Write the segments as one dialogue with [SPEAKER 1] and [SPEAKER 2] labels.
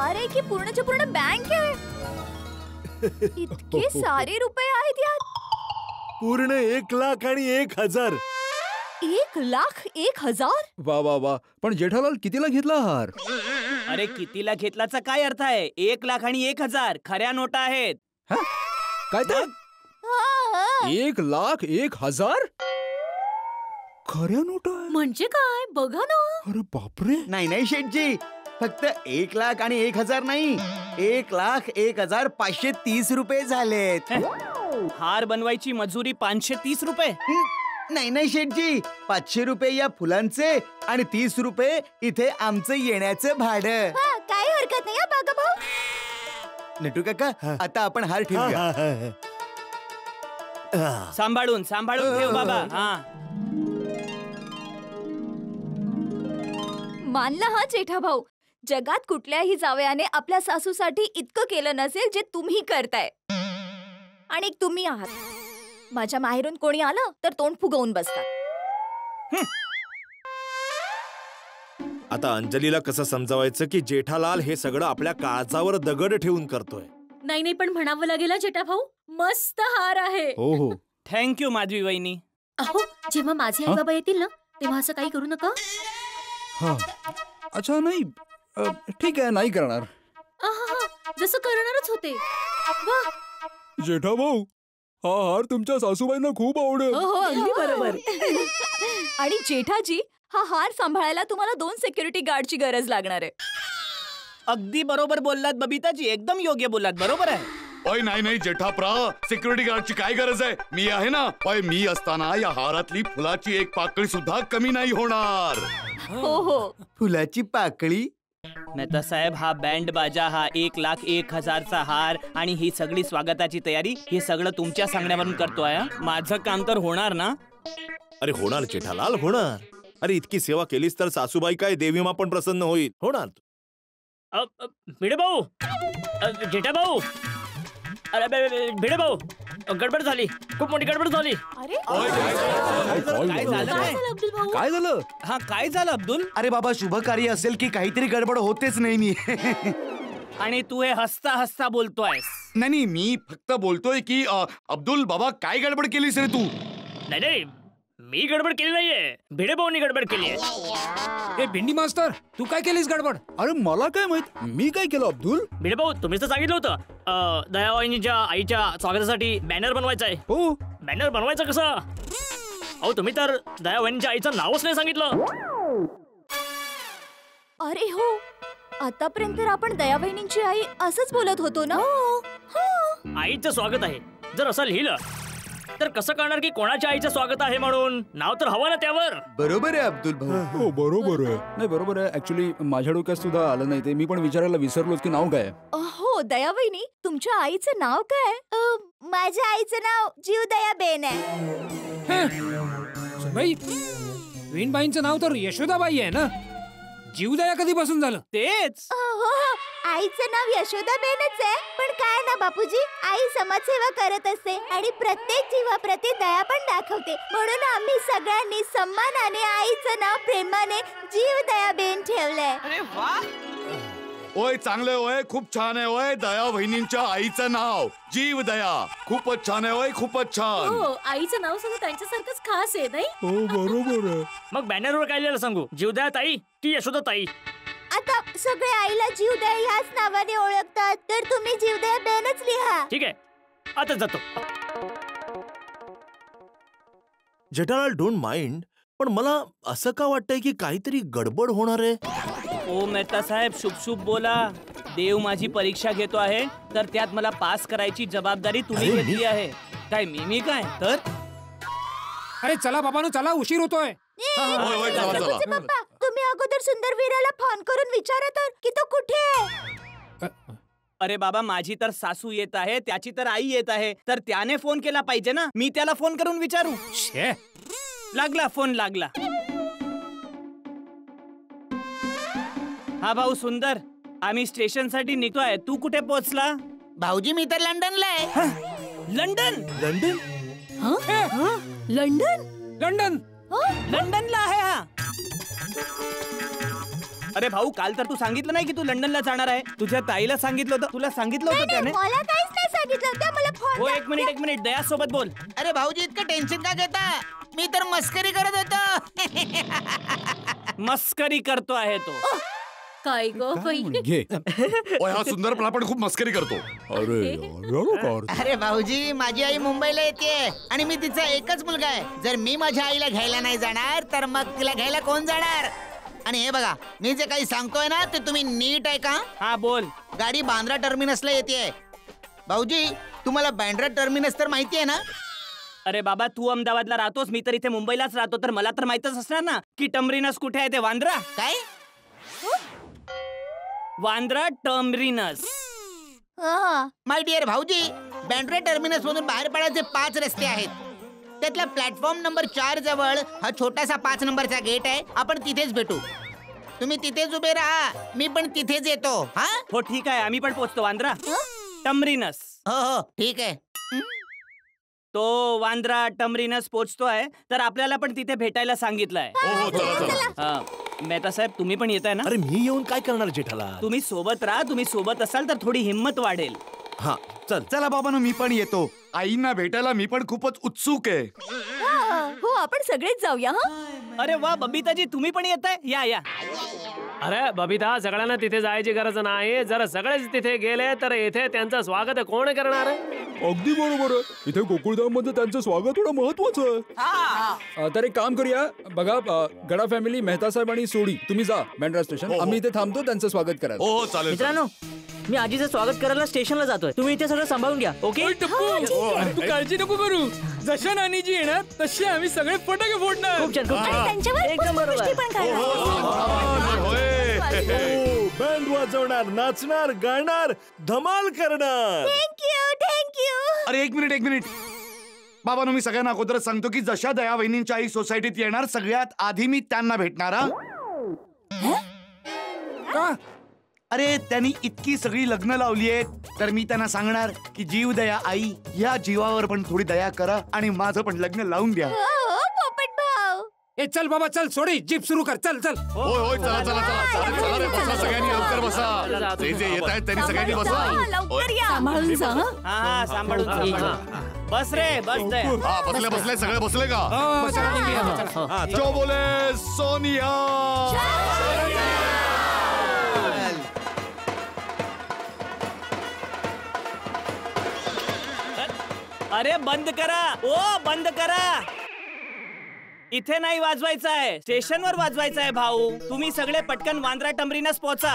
[SPEAKER 1] Car आहे की पूर्णच्या पूर्ण बँक आहे? इतके सारे रुपये आहेत यात.
[SPEAKER 2] पूर्ण 1,01,000.
[SPEAKER 1] 1,01,000?
[SPEAKER 3] वा वा वा. पण जेठालाल कितीला घेतला हार?
[SPEAKER 4] अरे कितीला घेतलाचा काय अर्थ आहे? 1,00,000 आणि 1,000 खऱ्या नोटा आहेत.
[SPEAKER 3] काय तर 1,01,000 खऱ्या नोटा?
[SPEAKER 1] म्हणजे काय बघा ना.
[SPEAKER 3] अरे बापरे.
[SPEAKER 5] नाही नाही शेठजी, फक्त 1,00,000 आणि 1,000 नाही, 1,01,530 रुपये झालेत.
[SPEAKER 4] हार बनवायची मजुरी 530 रुपये.
[SPEAKER 5] नाही नाही शेठजी, 500 रुपये या फुलांचे आणि 30 रुपये इथे आमचं येण्याचं भाडं.
[SPEAKER 1] काही हरकत नाही बागा भाऊ.
[SPEAKER 5] नटू काका, आता आपण हार ठेवूया.
[SPEAKER 4] सांभाळून सांभाळून ठेव बाबा. हा
[SPEAKER 1] मानला हा जेठा भाऊ. जगात कुठल्याही जावयाने आपल्या सासूसाठी इतकं केलं नसेल जे तुम्ही करताय. आणि तुम्ही आहात. माझ्या माहेरून कोणी आलं तर तोंड फुगवून बसतात.
[SPEAKER 2] आता अंजलीला कसं समजावायचं की जेठालाल हे सगळं आपल्या काळजावर दगड ठेवून करतोय?
[SPEAKER 1] नाही नाही, पण म्हणावं लागेल जेठा भाऊ, मस्त हार आहे.
[SPEAKER 3] हो हो.
[SPEAKER 4] थँक्यू माधवी वहिनी.
[SPEAKER 1] अहो, जेव्हा माझे आई बाबा येतील ना तेव्हा असं काही करू नका.
[SPEAKER 3] हा अच्छा, नाही ठीक आहे, नाही करणार.
[SPEAKER 1] जसं करणारच होते. वाह
[SPEAKER 3] जेठा भाऊ, हा हार तुमच्या सासूबाईंना खूप आवडेल.
[SPEAKER 1] हो अगदी बरोबर. आणि जेठाजी, हा हार सांभाळायला तुम्हाला 2 सिक्युरिटी गार्डची गरज लागणार आहे.
[SPEAKER 4] अगदी बरोबर बोललात बबिताजी, एकदम योग्य बोललात. बरोबर आहे.
[SPEAKER 6] अय नाही नाही जेठाप्रा, सिक्युरिटी गार्डची काय गरज आहे? मी आहे ना. अय मी असताना या हारातली फुलाची एक पाकळी सुद्धा कमी नाही होणार.
[SPEAKER 1] हो हो.
[SPEAKER 5] फुलाची पाकळी?
[SPEAKER 4] मेहता साहेब, हा बँड बाजा, हा 1,01,000चा हार आणि ही सगळी स्वागताची तयारी, हे सगळं तुमच्या सांगण्यावरून करतोय. माझं काम तर होणार ना?
[SPEAKER 2] अरे होणार जेठालाल, होणार. अरे इतकी सेवा केलीस तर सासूबाई काय देवीमा पण प्रसन्न होईल. होणार.
[SPEAKER 7] भिडे भाऊ, जेठा भाऊ, अरे भिडे भाऊ, गडबड झाली, खूप मोठी गडबड झाली.
[SPEAKER 1] अरे
[SPEAKER 4] काय झालं?
[SPEAKER 1] अब्दुल भाऊ?
[SPEAKER 3] काय झालं?
[SPEAKER 4] हा काय झालं अब्दुल?
[SPEAKER 5] अरे बाबा, शुभ कार्य असेल की काहीतरी गडबड होतेच नेहमी.
[SPEAKER 4] आणि तू हे हसता हसता बोलतोयस?
[SPEAKER 6] नाही, मी फक्त बोलतोय की अब्दुल बाबा, काय गडबड केलीस रे तू?
[SPEAKER 7] नाही, मी गडबड केली नाहीये, भिडे भाऊनी गडबड केली आहे.
[SPEAKER 3] ए भेंडी मास्तर, तू काय केलीस गडबड? अरे मला काय माहित, मी काय केलं अब्दुल?
[SPEAKER 7] भिडे भाऊ, तुम्हीच तर सांगितलं होतं दयावाहिनीच्या आईच्या स्वागतासाठी बॅनर बनवायचा आहे.
[SPEAKER 3] हो.
[SPEAKER 7] बॅनर बनवायचं कसं? अहो, तुम्ही तर दयावाहिनीच्या आईचं नावच नाही सांगितलं.
[SPEAKER 1] अरे हो, आतापर्यंत आपण दयावहिनींची आई असंच बोलत होतो ना.
[SPEAKER 7] आईचं स्वागत आहे जर असं लिहिलं तर कसं कळणार की कोणाच्या आईचं स्वागत आहे म्हणून? नाव तर हवं ना त्यावर.
[SPEAKER 5] बरोबर आहे अब्दुल भाऊ.
[SPEAKER 3] हो बरोबर आहे. नाही बरोबर आहे. ऍक्च्युली माझ्या डोक्यात सुद्धा आलं नाही ते. मी पण विचारायला विसरलोच की नाव काय.
[SPEAKER 1] हो दयावहिनी, तुमच्या आईचं नाव काय? माझ्या आईचं नाव जीवदयाबेन आहे.
[SPEAKER 8] वीणबाईंचं नाव तर यशोदाबाई आहे ना. जीवदया कधीपासून झालं?
[SPEAKER 4] तेच.
[SPEAKER 1] हो, आईचं नाव यशोदाबेनच आहे. पण काय ना बापूजी, आई समाजसेवा करत असते आणि प्रत्येक जीवाप्रती दया पण दाखवते. म्हणून आम्ही सगळ्यांनी सन्मानाने आईचं नाव प्रेमाने जीवदयाबेन ठेवलंय.
[SPEAKER 6] ओय चांगलंय, ओय खूप छान आहे. ओय दया वहिनींच्या आईचं नाव जीवदया, खूपच छान आहे. ओय खूपच छान.
[SPEAKER 1] हो, आईचं नाव सुद्धा त्यांच्यासारखंच खास आहे नाही.
[SPEAKER 3] हो बरोबर आहे.
[SPEAKER 7] मग बॅनरवर काय लिहायला सांगू? जीवदया ताई की यशोदा ताई?
[SPEAKER 1] आता सगळे आईला जीवदया ह्याच नावाने ओळखतात, तर तुम्ही जीवदयाबेनच लिहा.
[SPEAKER 7] ठीक आहे, आता जातो.
[SPEAKER 2] जेठालाल, डोंट माइंड, पण मला असं का वाटतंय की काहीतरी गडबड होणार आहे.
[SPEAKER 4] ओ मेहता साहेब, शुभ शुभ बोला. देव माझी परीक्षा घेतो आहे, तर त्यात मला पास करायची जबाबदारी तुम्ही घेतली आहे. काय मी काय तर?
[SPEAKER 8] अरे चला बाबांनो, चला, उशीर होतोय.
[SPEAKER 1] पप्पा, तुम्ही अगोदर सुंदरवीराला फोन करून विचारा तर की तो कुठे आहे.
[SPEAKER 4] अरे बाबा, माझी तर सासू येत आहे, त्याची तर आई येत आहे, तर त्याने फोन केला पाहिजे ना. मी त्याला फोन करून विचारू. लागला फोन, लागला. हा भाऊ सुंदर, आम्ही स्टेशन साठी निघतोय. तू कुठे पोहोचला?
[SPEAKER 5] भाऊजी, मी तर लंडनला आहे.
[SPEAKER 4] लंडन?
[SPEAKER 2] लंडन?
[SPEAKER 1] लंडन?
[SPEAKER 8] लंडन
[SPEAKER 4] लंडनला आहे हा. अरे भाऊ, काल तर तू सांगितलं नाही की तू लंडनला जाणार आहे. तुझ्या ताईला सांगितलं होतं. तुला सांगितलं होतं त्याने.
[SPEAKER 1] मला काहीच नाही सांगितलं. त्या मला फोन
[SPEAKER 4] हो, एक मिनिट दया सोबत बोल.
[SPEAKER 9] अरे भाऊजी इतकं टेन्शन का घेता? मी तर मस्करी करत होतो.
[SPEAKER 4] मस्करी करतो आहे तो.
[SPEAKER 10] काय गो बाई.
[SPEAKER 3] घे.
[SPEAKER 6] ओय हा सुंदरपणा पण खूप मस्करी करतो.
[SPEAKER 9] अरे भाऊजी, माझी आई मुंबईला येते आणि मी तिचा एकच मुलगा आहे. जर मी माझ्या आईला घ्यायला नाही जाणार तर मग तिला घ्यायला कोण जाणार? आणि हे बघा, मी जे काही सांगतोय ना ते तुम्ही नीट ऐका.
[SPEAKER 4] हा बोल.
[SPEAKER 9] गाडी बांद्रा टर्मिनसला येते. भाऊजी, तुम्हाला बांद्रा टर्मिनस तर माहिती आहे ना?
[SPEAKER 4] अरे बाबा, तू अहमदाबादला राहतोस, मी तर इथे मुंबईलाच राहतो, तर मला तर माहितच असणार ना की टर्मिनस कुठे आहे ते. वांद्रा.
[SPEAKER 9] काय?
[SPEAKER 4] वांद्रा टर्मिनस.
[SPEAKER 9] माय डिअर भाऊजी, बांद्रा टर्मिनस मधून बाहेर पडायचे 5 रस्ते आहेत. त्यातल्या प्लॅटफॉर्म नंबर 4 जवळ हा छोटासा 5 नंबरचा गेट आहे. आपण तिथेच भेटू. तुम्ही तिथेच उभे राहा, मी पण तिथेच येतो. हा
[SPEAKER 4] हो ठीक आहे, आम्ही पण पोहोचतो. वांद्रा टर्मिनस.
[SPEAKER 9] हो ठीक आहे.
[SPEAKER 4] तो वांद्रा टर्मिनस पोहोचतोय, तर आपल्याला पण तिथे भेटायला सांगितलंय.
[SPEAKER 6] हो चला चला.
[SPEAKER 4] मेहता साहेब, तुम्ही पण येताय ना?
[SPEAKER 2] अरे मी येऊन काय करणार जेठालाल?
[SPEAKER 4] तुम्ही सोबत राहा. तुम्ही सोबत असाल तर थोडी हिंमत वाढेल.
[SPEAKER 2] हा चल.
[SPEAKER 5] चला बाबांनो, मी पण येतो.
[SPEAKER 6] आईंना भेटायला मी पण खूपच उत्सुक आहे.
[SPEAKER 10] हो, आपण सगळेच जाऊया. हा
[SPEAKER 4] अरे वा बबिताजी, तुम्ही पण येताय. या.
[SPEAKER 7] अरे बबिता, सगळ्यांना तिथे जायची गरज नाही. जर सगळेच तिथे गेले तर इथे त्यांचं स्वागत कोण करणार?
[SPEAKER 3] अगदी बरोबर आहे. इथे गोकुळधाम मध्ये त्यांचं स्वागत होणं महत्वाचं आहे. तर एक काम करूया. बघा, गडा फॅमिली, मेहता साहेब आणि सोडी, तुम्ही जा बँड्रा स्टेशन. आम्ही इथे थांबतो त्यांचं स्वागत करायला.
[SPEAKER 6] हो चालेल.
[SPEAKER 7] मित्रांनो, मी आजीचं स्वागत करायला स्टेशनला जातोय. तुम्ही इथे सगळं सांभाळून घ्या. ओके?
[SPEAKER 8] तू काळजी नको करू. जशा नानीजी येणार तसे आम्ही सगळे फटाके फोडणार.
[SPEAKER 7] खूप छान, खूप
[SPEAKER 10] आणि
[SPEAKER 7] छान.
[SPEAKER 10] त्यांच्यावर
[SPEAKER 7] एकदम बरोबर.
[SPEAKER 10] पुष्पवृष्टी पण करणार.
[SPEAKER 2] बँड वाजवणार, नाचणार, गाणार, धमाल करणार.
[SPEAKER 1] थँक्यू.
[SPEAKER 6] अरे एक मिनिट. बाबांनो, मी सगळ्यांना अगोदरच सांगतो की जशा दया वहिनींच्या आई सोसायटीत येणार सगळ्यात आधी मी त्यांना भेटणार.
[SPEAKER 3] का?
[SPEAKER 5] अरे त्यांनी इतकी सगळी लग्न लावली आहेत, तर मी त्यांना सांगणार की जीव दया आई, या जीवावर पण थोडी दया करा आणि माझं पण लग्न लावून द्या.
[SPEAKER 1] हो पोपट भाऊ.
[SPEAKER 8] ए चल बाबा, चल. सोडी जीप सुरू कर. चल.
[SPEAKER 6] होय चला चला रे, बसा सगळ्यांनी, लवकर बसा. जे येत आहेत त्यांनी सगळ्यांनी बसा.
[SPEAKER 10] लवकर या. सांभाळून जा.
[SPEAKER 4] हा सांभाळून. बस रे, बस दे.
[SPEAKER 6] हा बसले सगळे बसले का?
[SPEAKER 8] हो, चला.
[SPEAKER 6] जो बोले सोनिया.
[SPEAKER 4] अरे बंद करा. बंद करा. इथे नाही वाजवायचं आहे, स्टेशनवर वाजवायचं आहे भाऊ. तुम्ही सगळे पटकन वांद्रा टर्मिनस पोहोचा.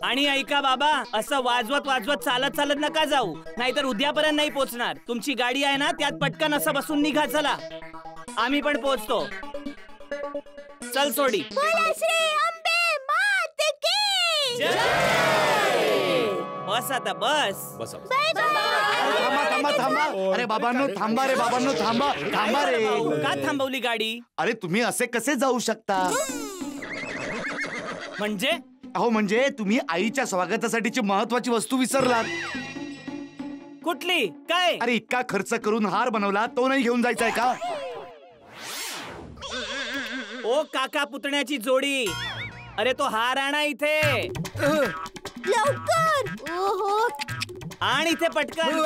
[SPEAKER 4] आणि ऐका बाबा, असं वाजवत चालत नका जाऊ, नाहीतर उद्यापर्यंत नाही पोहोचणार. तुमची गाडी आहे ना, त्यात पटकन असं बसून निघा. चला, आम्ही पण पोहोचतो. चल सोडी. बस आता, बस.
[SPEAKER 5] थांबा. अरे बाबांनो थांबा रे.
[SPEAKER 4] का थांबवली गाडी?
[SPEAKER 5] अरे तुम्ही असे कसे जाऊ शकता?
[SPEAKER 4] म्हणजे
[SPEAKER 5] अहो म्हणजे तुम्ही आईच्या स्वागतासाठीची महत्वाची वस्तू विसरलात.
[SPEAKER 4] कुठली? काय?
[SPEAKER 5] अरे इतका खर्च करून हार बनवला, तो नाही घेऊन जायचाय का?
[SPEAKER 4] ओ काका पुतण्याची जोडी, अरे तो हार आणा इथे
[SPEAKER 1] लवकर. ओहो.
[SPEAKER 4] आणि इथे पटकन.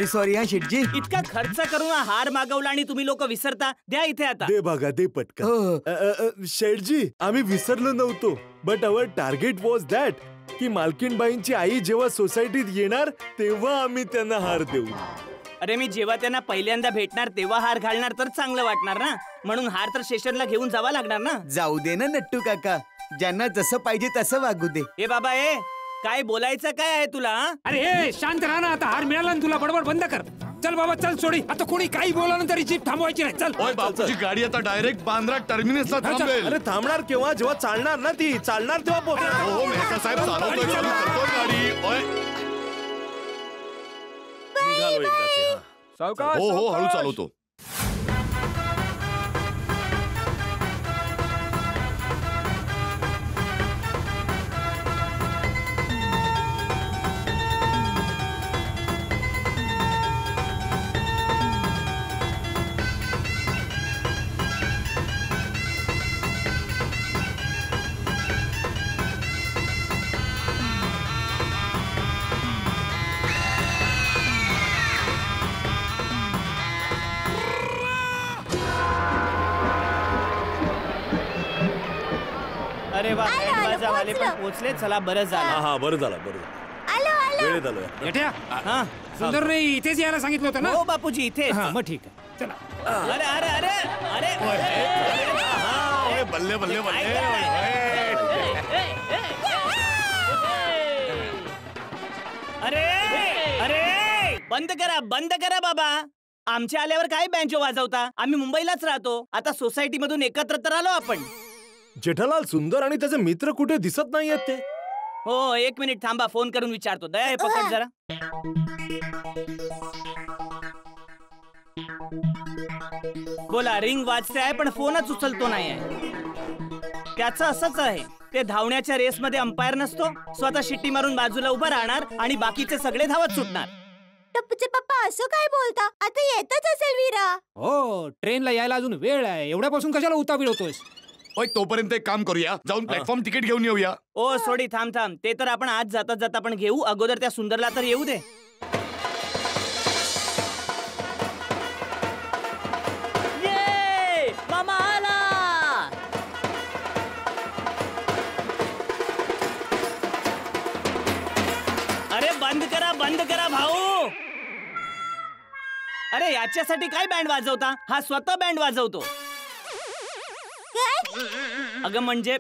[SPEAKER 5] सॉरी हा शेटजी.
[SPEAKER 4] इतका खर्च करून हार मागवला आणि तुम्ही लोक विसरता. द्या इथे आता.
[SPEAKER 2] दे बघा, दे पटकन. शेठजी, आम्ही विसरलो नव्हतो, but our target was that की मालकीनबाईंची आई जेव्हा सोसायटीत येणार तेव्हा आम्ही त्यांना हार देऊ.
[SPEAKER 4] अरे मी जेव्हा त्यांना पहिल्यांदा भेटणार तेव्हा हार घालणार तर चांगलं वाटणार ना, म्हणून हार तर स्टेशनला घेऊन जावा लागणार ना.
[SPEAKER 5] जाऊ दे ना नट्टू काका, ज्यांना जसं पाहिजे तसं वागू दे.
[SPEAKER 4] ए बाबा, काय बोलायचं काय आहे तुला?
[SPEAKER 8] अरे शांत राहा ना. आता हार मिळाला ना तुला, बडबड बंद कर. चल बाबा, चल. सोडी. आता कोणी काही बोला ना तरी जीप थांबवायची नाही. चल.
[SPEAKER 6] ओय बापूची गाडी आता डायरेक्ट बांद्रा टर्मिनसला थांबेल.
[SPEAKER 2] अरे थांबणार केव्हा? जेव्हा चालणार ना ती, चालणार तेव्हा पोहोचणार.
[SPEAKER 6] हो मेहता साहेब चालवतोय गाडी. ओय
[SPEAKER 2] निघालो एकदाचे.
[SPEAKER 3] सावकाश.
[SPEAKER 6] हो हळू चालवतो.
[SPEAKER 4] अरे वा,
[SPEAKER 1] आलो,
[SPEAKER 4] बँड
[SPEAKER 1] आलो,
[SPEAKER 4] बाजावाले पण
[SPEAKER 1] पोहोचलो.
[SPEAKER 4] पोहोचले. चला बरं झालं.
[SPEAKER 2] हा बरं झालं
[SPEAKER 1] आलो आलो
[SPEAKER 2] वेळेत आलोय.
[SPEAKER 8] येट्या
[SPEAKER 4] हा
[SPEAKER 8] सुंदर नाही इथेच यायला सांगितलं होतं ना
[SPEAKER 4] हो बापूजी इथे.
[SPEAKER 8] हा मग ठीक आहे चला
[SPEAKER 4] अरे अरे अरे अरे
[SPEAKER 6] ओय, बल्ले बल्ले बल्ले
[SPEAKER 4] अरे अरे बंद करा बाबा. आमच्या आल्यावर काय बँजो वाजवता? आम्ही मुंबईलाच राहतो. आता सोसायटी मधून एकत्र तर आलो आपण.
[SPEAKER 2] जेठालाल सुंदर आणि त्याचे मित्र कुठे दिसत नाहीयेत ते.
[SPEAKER 4] हो, एक मिनिट थांबा, फोन करून विचारतो. दया हे पकड जरा. बोला. रिंग वाजते आहे पण फोनच उचलतो नाही आहे. त्याचं असंच आहे. ते धावण्याच्या रेसमध्ये अंपायर नसतो. स्वतः शिट्टी मारून बाजूला उभा राहणार आणि बाकीचे सगळे धावत सुटणार.
[SPEAKER 1] टप्पूचे पप्पा असं काय बोलता? आता येतच असेल वीरा.
[SPEAKER 8] हो ट्रेनला यायला अजून वेळ आहे एवढ्यापासून कशाला उतावीळ होतोयस
[SPEAKER 6] ओय, तोपर्यंत एक काम करूया, जाऊन प्लॅटफॉर्म तिकीट घेऊन येऊया.
[SPEAKER 4] ओ सोडी, थांब. ते तर आपण आज जाता पण घेऊ. अगोदर त्या सुंदरला तर येऊ दे.
[SPEAKER 10] मामा आला.
[SPEAKER 4] अरे बंद करा भाऊ. अरे याच्यासाठी काय बँड वाजवता? हा स्वतः बँड वाजवतो. अगं म्हणजे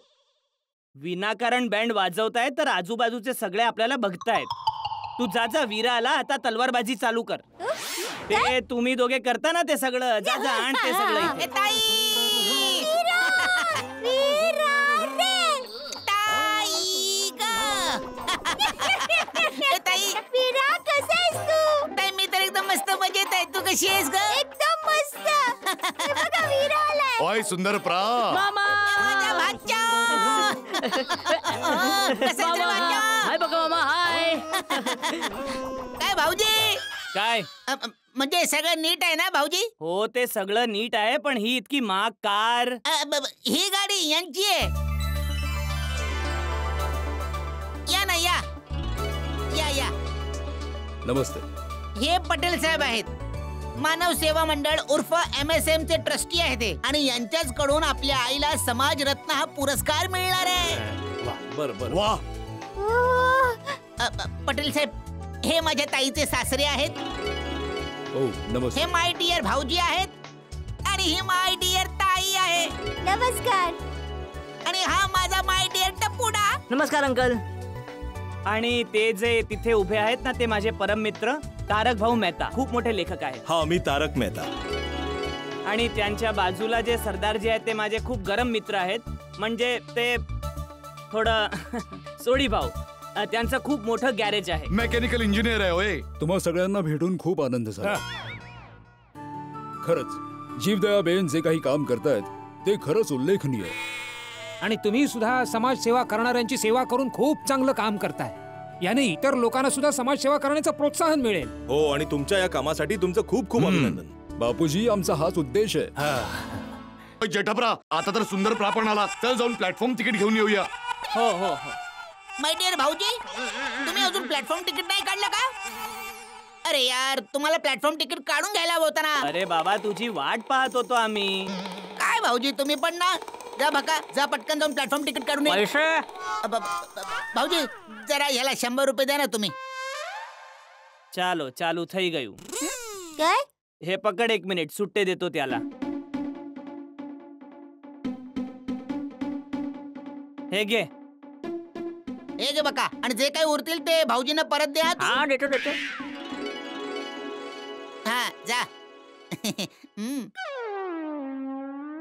[SPEAKER 4] विनाकारण बँड वाजवताय तर आजूबाजूचे सगळे आपल्याला बघतायत. तू जा वीरा आला, आता तलवारबाजी चालू कर. ते तुम्ही दोघे करता ना ते सगळं. जा आण ते सगळं इथे.
[SPEAKER 9] ए, ताई
[SPEAKER 1] वीरा कसा आहेस तू?
[SPEAKER 9] ताई मी तर एकदम मस्त मजेत आहे. तू कशी आहेस ग?
[SPEAKER 1] एकदम मस्त. हे बघा वीरा आलाय.
[SPEAKER 6] ओय सुंदर प्रा,
[SPEAKER 10] मामा
[SPEAKER 9] माझ्या भाच्या. कसा आहेस रे भाच्या?
[SPEAKER 10] हाय बघा मामा हाय.
[SPEAKER 9] काय भाऊजी?
[SPEAKER 4] काय?
[SPEAKER 9] म्हणजे सगळं नीट आहे ना भाऊजी?
[SPEAKER 4] हो, ते सगळं नीट आहे पण ही इतकी महाग कार.
[SPEAKER 9] ही गाडी यांची आहे. या ना या या या.
[SPEAKER 3] नमस्ते.
[SPEAKER 9] हे पटेल साहेब आहेत. मानव सेवा मंडळ उर्फ MSM चे ट्रस्टी आहेत ते. आणि यांच्याच कडून आपल्या आईला समाज रत्न हा पुरस्कार मिळणार आहे.
[SPEAKER 2] बरं
[SPEAKER 6] वा
[SPEAKER 9] पटेल साहेब, हे माझ्या ताईचे सासरे आहेत.
[SPEAKER 3] हो नमस्ते.
[SPEAKER 9] हे माय डिअर भाऊजी आहेत. आणि ही माय डिअर ताई आहे.
[SPEAKER 1] नमस्कार.
[SPEAKER 9] आणि हा माझा माय डिअर टपुडा.
[SPEAKER 10] नमस्कार अंकल.
[SPEAKER 4] आणि ते जे तिथे उभे आहेत ना, ते माझे परम मित्र तारक भाऊ मेहता, खूप मोठे लेखक आहेत.
[SPEAKER 2] हा मी तारक मेहता.
[SPEAKER 4] आणि त्यांच्या बाजूला जे सरदारजी आहेत ते माझे खूप गरम मित्र आहेत. म्हणजे ते थोडं सोडी भाऊ, त्यांचं खूप मोठं गॅरेज आहे.
[SPEAKER 6] मेकॅनिकल इंजिनियर आहे. ओय,
[SPEAKER 3] तुम्हा सगळ्यांना भेटून खूप आनंद झाला. खरंच जीवदयाबेन जे काही काम करतायत ते खरंच उल्लेखनीय.
[SPEAKER 8] आणि तुम्ही सुद्धा समाजसेवा करणाऱ्यांची सेवा करून खूप चांगलं काम करताय. याने इतर लोकांना सुद्धा समाजसेवा करण्याचं प्रोत्साहन मिळेल.
[SPEAKER 2] हो, आणि तुमच्या या कामासाठी तुमचं खूप खूप अभिनंदन.
[SPEAKER 3] बापूजी आमचा हाच उद्देश आहे.
[SPEAKER 6] ओय, जेठाप्रा, आता तर सुंदर प्रा पण आला. चल जाऊन प्लॅटफॉर्म तिकीट घेऊन येऊया.
[SPEAKER 4] हो.
[SPEAKER 9] माय डिअर भाऊजी, तुम्ही अजून प्लॅटफॉर्म तिकीट नाही काढलं का? अरे यार, तुम्हाला प्लॅटफॉर्म तिकीट काढून घ्यायला हवं होतं ना.
[SPEAKER 4] अरे बाबा, तुझी वाट पाहत होतो आम्ही.
[SPEAKER 9] काय भाऊजी, तुम्ही पण ना. जा बघा, जा पटकन जाऊन प्लॅटफॉर्म तिकीट काढून ये.
[SPEAKER 10] पैसे
[SPEAKER 9] भाऊजी, जरा ह्याला 100 रुपये द्या ना तुम्ही.
[SPEAKER 4] चालू થઈ ગયું.
[SPEAKER 1] काय?
[SPEAKER 4] हे पकड, एक मिनिट, सुट्टे देतो त्याला. हे घे.
[SPEAKER 9] हे घे बघा. आणि जे काही उरतील ते भाऊजींना परत द्या.
[SPEAKER 10] हा देतो.
[SPEAKER 9] हा जा.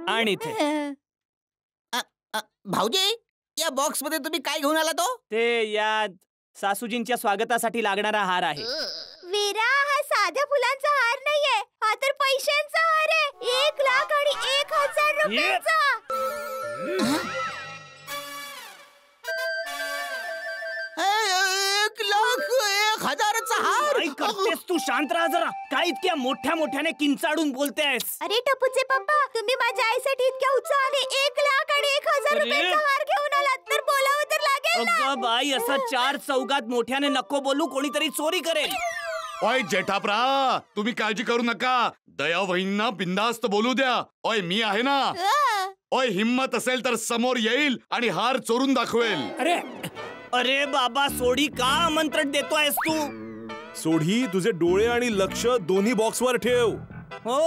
[SPEAKER 4] आणि इथे
[SPEAKER 9] भाऊजी, या बॉक्स मध्ये तुम्ही काय घेऊन आला तो?
[SPEAKER 4] ते या सासूजींच्या स्वागतासाठी लागणारा हार आहे.
[SPEAKER 1] वीरा, हा साध्या फुलांचा हार नाहीये. हा तर पैशांचा हार आहे. 1 लाख आणि 1,000 रुपयांचा.
[SPEAKER 9] 1,00,000चा हार.
[SPEAKER 4] काय करतेस तू? शांत राहा जरा. काय इतक्या मोठ्याने किंचाळून बोलतेस?
[SPEAKER 1] अरे टपूचे पप्पा, तुम्ही माझ्या आईसाठी इतक्या उत्साहाने 1 लाख आणि 1,000
[SPEAKER 4] अरे.
[SPEAKER 1] रुपयांचा हार घेऊन आलात तर बोलावं तर लागेल ना.
[SPEAKER 4] अगं बाई, असं 4 चौघात मोठ्याने नको बोलू, कोणीतरी चोरी करेल.
[SPEAKER 6] ओय जेठाप्रा, तुम्ही काळजी करू नका. दया वहिनींना बिंदास्त बोलू द्या. ओय, मी आहे ना. ओय हिम्मत असेल तर समोर येईल आणि हार चोरून दाखवेल.
[SPEAKER 8] अरे
[SPEAKER 4] अरे बाबा सोडी का आमंत्रण देतोयस तू?
[SPEAKER 2] सोढी तुझे डोळे आणि लक्ष दोन्ही बॉक्सवर ठेव.
[SPEAKER 4] हो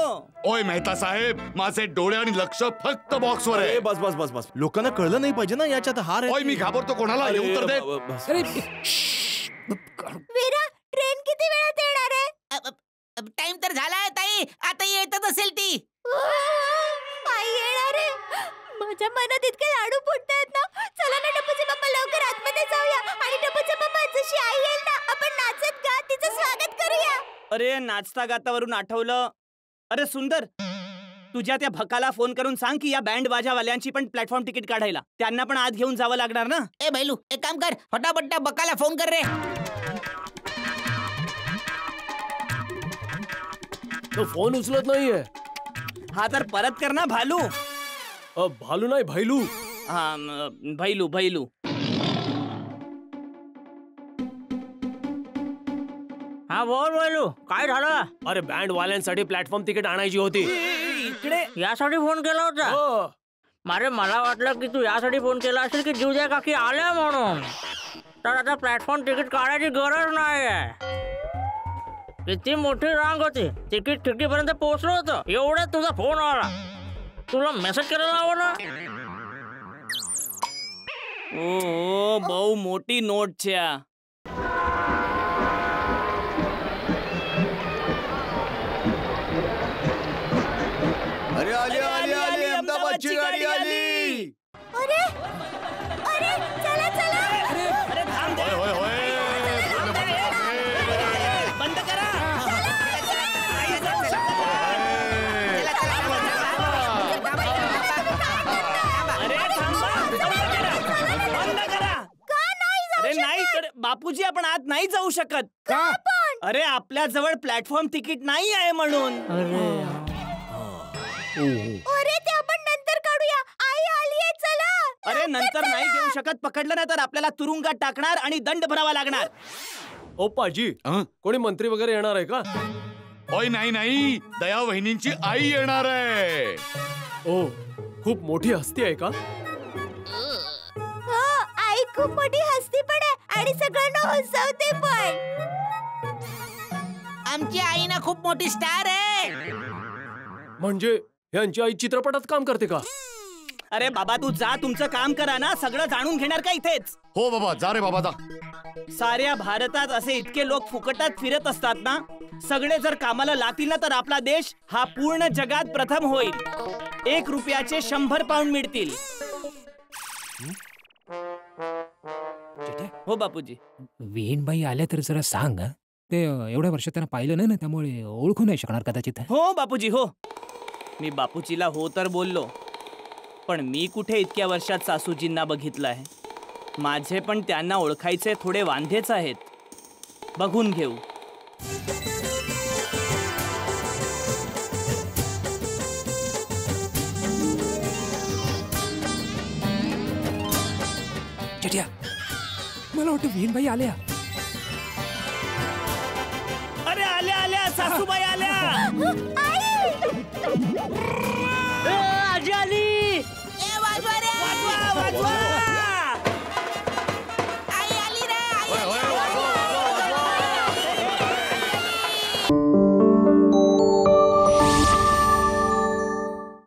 [SPEAKER 6] ओय मेहता साहेब, माझे डोळे आणि लक्ष फक्त बॉक्सवर
[SPEAKER 2] अरे
[SPEAKER 6] आहे.
[SPEAKER 2] बस बस बस बस, लोकांना कळलं नाही पाहिजे ना याच्यात हार आहे.
[SPEAKER 6] ओय मी घाबरतो कोणाला, येऊ तर दे.
[SPEAKER 2] बस.
[SPEAKER 8] अरे
[SPEAKER 1] वीरा ट्रेन किती वेळात येणार आहे?
[SPEAKER 9] टाइम तर झालाय ताई, आता येतच असेल ती.
[SPEAKER 1] आई येणार आहे. माझ्या मनात इतके लाडू फुटतायत ना. चला ना टपूचे पप्पा, लवकर आतमध्ये जाऊया आणि टपूचे पप्पा जशी आई येईल ना, आपण नाचत गात तिचं स्वागत करूया.
[SPEAKER 4] अरे नाचता गातावरून आठवलं. अरे सुंदर, तुझ्या त्या भकाला फोन करून सांग की या बँड बाजावाल्यांची पण प्लॅटफॉर्म तिकीट काढायला. त्यांना पण आत घेऊन जावं लागणार ना.
[SPEAKER 9] ए भैलू, एक काम कर, फटाफट बकाला फोन कर रे.
[SPEAKER 7] तो फोन उचलत नाहीये.
[SPEAKER 4] हा तर परत कर ना भालू.
[SPEAKER 7] भालू नाही भैलू.
[SPEAKER 4] हा भैलू भैलू.
[SPEAKER 10] हा बोल बोलू, काय झालं?
[SPEAKER 7] अरे बँड वाल्यांसाठी प्लॅटफॉर्म तिकीट आणायची होती.
[SPEAKER 4] इकडे
[SPEAKER 10] यासाठी फोन केला होता?
[SPEAKER 7] हो.
[SPEAKER 10] अरे मला वाटलं की तू यासाठी फोन केला असेल की जीवद्या काकी आल्या म्हणून. तर आता प्लॅटफॉर्म तिकीट काढायची गरज नाहीये. किती मोठी रांग होती, तिकीट खिडकीपर्यंत पोहोचलो होतो, एवढ्यात तुझा फोन आला. तुला मेसेज करायला हवं ना.
[SPEAKER 4] ओ बहु मोठी नोटच्या.
[SPEAKER 6] अरे आली आली आली, अहमदाबादची गाडी आली.
[SPEAKER 1] अरे अरे चला चला.
[SPEAKER 4] अरे थांब दे.
[SPEAKER 6] होय होय
[SPEAKER 4] बंद करा. अरे थांबा. बंद करा. अरे नाही तर बापूजी, आपण आत नाही जाऊ शकत.
[SPEAKER 8] का?
[SPEAKER 4] अरे आपल्या जवळ प्लॅटफॉर्म तिकीट नाही आहे म्हणून.
[SPEAKER 1] अरे ते आपण नंतर काढूया. आई आलीये, चला.
[SPEAKER 4] अरे नंतर नाही घेऊ शकत. पकडलं नाही तर आपल्याला तुरुंगात टाकणार आणि दंड भरावा लागणार.
[SPEAKER 7] ओ पाजी,
[SPEAKER 6] हं?
[SPEAKER 7] कोणी मंत्री वगैरे येणार आहे का?
[SPEAKER 6] ओय नाही नाही, दया वहिनींची आई येणार आहे.
[SPEAKER 7] ओ खूप मोठी हस्ती आहे का?
[SPEAKER 1] हो, आई खूप मोठी हस्ती पण आहे आणि सगळ्यांना हसवते पण.
[SPEAKER 9] आमची आई ना खूप मोठी स्टार आहे.
[SPEAKER 7] म्हणजे यांची आई चित्रपटात काम करते का?
[SPEAKER 4] अरे बाबा तू जा, तुमचं काम करा ना. सगळं जाणून घेणार का इथेच?
[SPEAKER 6] हो बाबा, जा रे बाबा जा.
[SPEAKER 4] साऱ्या भारतात असे इतके लोक फुकटात फिरत असतात ना. सगळे जर कामाला लागतील ना तर आपला देश हा पूर्ण जगात प्रथम होईल. 1 रुपयाचे 100 पाऊंड मिळतील. हो बापूजी.
[SPEAKER 8] वेणबाई आल्या तर जरा सांग हं. ते एवढ्या वर्षात त्यांना पाहिलं नाही ना, त्यामुळे ओळखू नाही शकणार कदाचित.
[SPEAKER 4] हो बापूजी हो. मी बापूजीला हो तर बोललो, पण मी कुठे इतक्या वर्षात सासूजींना बघितलं आहे. माझे पण त्यांना ओळखायचे थोडे वांधेच आहेत. बघून घेऊ.
[SPEAKER 8] चिट्या, मला वाटतं वेणबाई आल्या.
[SPEAKER 4] अरे आल्या आल्या, सासूबाई आल्या.
[SPEAKER 10] आजी आली.